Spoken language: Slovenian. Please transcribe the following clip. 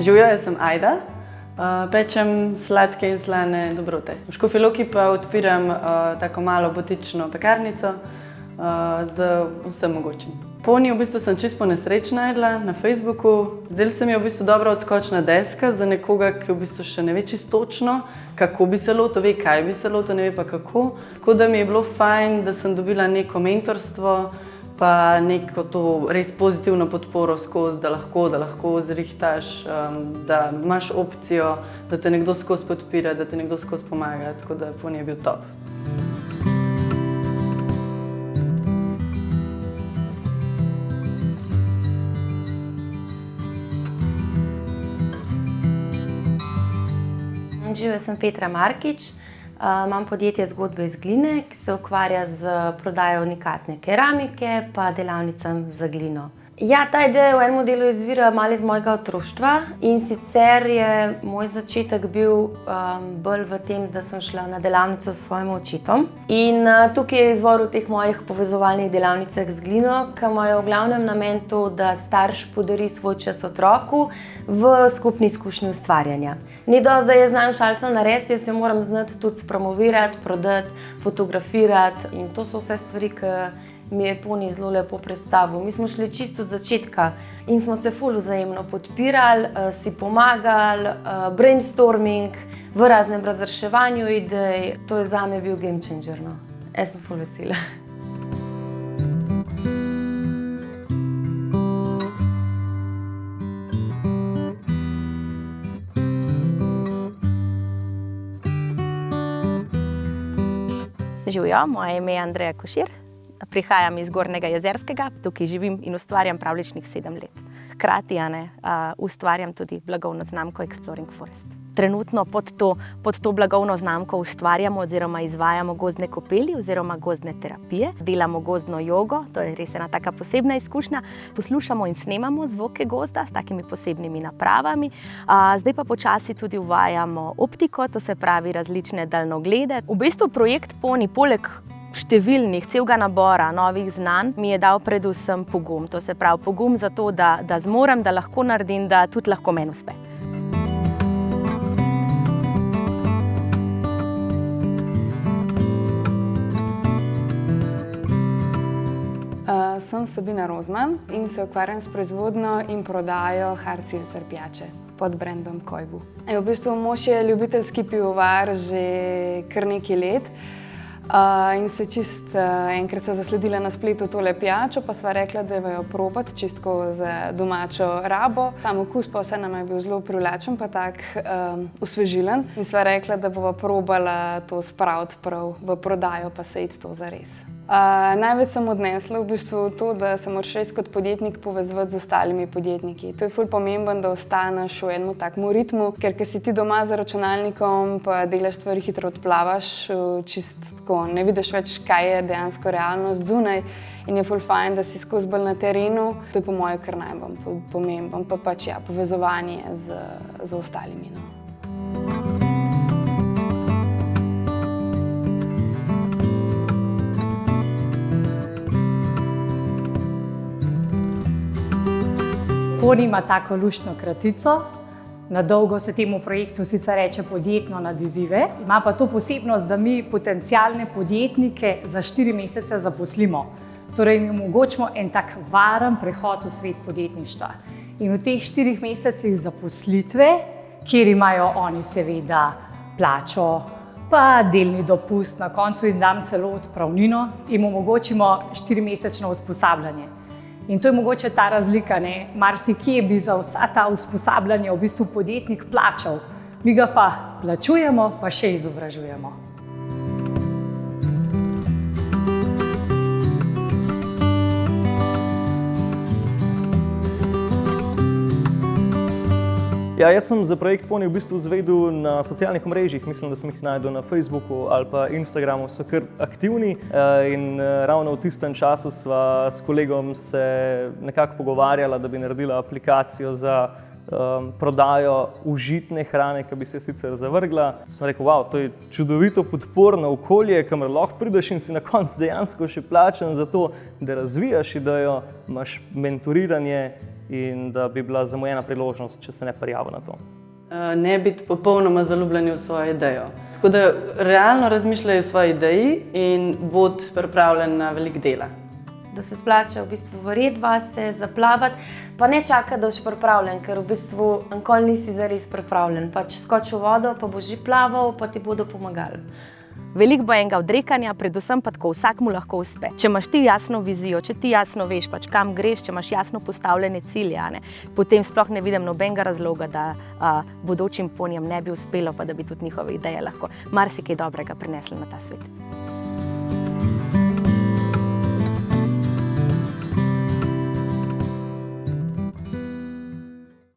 Živjo, jaz sem Ajda, pečem sladke in slane dobrote. V Škofji Loki pa odpiram tako malo butično pekarnico z vsem mogočim. Poni v bistvu sem čisto nesrečna najdla na Facebooku. Zdelo se mi je v bistvu dobra odskočna deska za nekoga, ki v bistvu še ne ve čisto točno, kako bi se lotil, ve kaj bi se lotil, ne ve pa kako. Tako da mi je bilo fajn, da sem dobila neko mentorstvo, pa neko to res pozitivno podporo skozi, da lahko zrihtaš, da imaš opcijo, da te nekdo skozi podpira, da te nekdo skozi pomaga, tako da Poni je bil top. Živijo, sem Petra Markič, imam podjetje Zgodbe iz gline, ki se ukvarja z prodajo unikatne keramike pa delavnicam za glino. Ja, ta ideja v enem delu izvira malo iz mojega otroštva in sicer je moj začetek bil bolj v tem, da sem šla na delavnico s svojim očetom. In tukaj je izvor v teh mojih povezovalnih delavnicah z glino, ki imajo v glavnem namen to, da starš podari svoj čas otroku v skupni izkušnji ustvarjanja. Ni dosti, da jaz znam šalico narediti, jaz jo moram znati tudi spromovirati, prodati, fotografirati in to so vse stvari, ki mi je Poni zelo lepo predstavil. Mi smo šli čisto od začetka in smo se ful vzajemno podpirali, si pomagali, brainstorming, v raznem razreševanju idej. To je zame bil game changer, no. Jaz sem ful vesela. Živjo, moje ime je Andreja Košir. Prihajam iz Gornjega Jezerskega, tukaj živim in ustvarjam pravljičnih 7 let. Hkrati ustvarjam tudi blagovno znamko Exploring Forest. Trenutno pod to blagovno znamko ustvarjamo oziroma izvajamo gozdne kopeli oziroma gozdne terapije. Delamo gozdno jogo, to je res ena taka posebna izkušnja. Poslušamo in snemamo zvoke gozda s takimi posebnimi napravami. Zdaj pa počasi tudi uvajamo optiko, to se pravi različne daljnoglede. V bistvu projekt Poni poleg številnih, celega nabora novih znanj mi je dal predvsem pogum. To se pravi pogum za to, da zmorem, da lahko naredim, da tudi lahko meni uspe. Sem Sabina Rozman in se ukvarjam s proizvodnjo in prodajo hard seltzer pijače pod brandom Koivu. V bistvu mož je ljubiteljski pivovar že kar nekaj let. In se enkrat so zasledila na spletu tole pijačo, pa sva rekla, da jo probati čistko za domačo rabo. Sam okus pa vse nam je bil zelo privlačen, pa tak osvežilen. In sva rekla, da bova probala to spraviti prav v prodajo, pa se iti to zares. Največ sem odnesla v bistvu to, da se moraš res kot podjetnik povezovati z ostalimi podjetniki. To je ful pomembno, da ostaneš v enem takmu ritmu, ker si ti doma za računalnikom, pa delaš stvari, hitro odplavaš, čist tako ne vidiš več, kaj je dejansko realnost zunaj in je ful fajn, da si skozi bolj na terenu. To je po moje kar najbolj pomembno, pa pač ja, povezovanje z ostalimi, no. Poni ima tako luštno kratico, na dolgo se temu projektu sicer reče podjetno nad izzive. Ima pa to posebnost, da mi potencialne podjetnike za 4 mesece zaposlimo. Torej jim omogočimo en tak varen prehod v svet podjetništva. In v teh 4 mesecih zaposlitve, kjer imajo oni seveda plačo, pa delni dopust, na koncu jim dam celo odpravnino, jim omogočimo 4-mesečno usposabljanje. In to je mogoče ta razlika, ne? Marsikje bi za vsa ta usposabljanja v bistvu podjetnik plačal, mi ga pa plačujemo, pa še izobražujemo. Ja, jaz sem za projekt Poni v bistvu izvedel na socialnih omrežjih. Mislim, da sem jih našel na Facebooku ali pa Instagramu, so kar aktivni. In ravno v tistem času sva s kolegom se nekako pogovarjala, da bi naredila aplikacijo za prodajo užitne hrane, ki bi se sicer zavrgla. Sem rekel, wow, to je čudovito podporno okolje, kamor lahko prideš in si na koncu dejansko še plačan za to, da razvijaš idejo, imaš mentoriranje in da bi bila zamujena priložnost, če se ne prijavi na to. Ne biti popolnoma zaljubljeni v svojo idejo. Tako da realno razmišljaj o svoji ideji in bodi pripravljen na veliko dela. Da se splača v bistvu verjeti vase, zaplavati, pa ne čakati, da boš pripravljen, ker v bistvu nikoli nisi zares pripravljen. Pač skoči v vodo, pa boš že plaval, pa ti bodo pomagali. Veliko bo enega odrekanja, predvsem pa tako, vsak mu lahko uspe. Če imaš ti jasno vizijo, če ti jasno veš, pač kam greš, če imaš jasno postavljene cilje, potem sploh ne vidim nobenega razloga, da bodočim ponijem ne bi uspelo, pa da bi tudi njihove ideje lahko marsikaj dobrega prinesli na ta svet.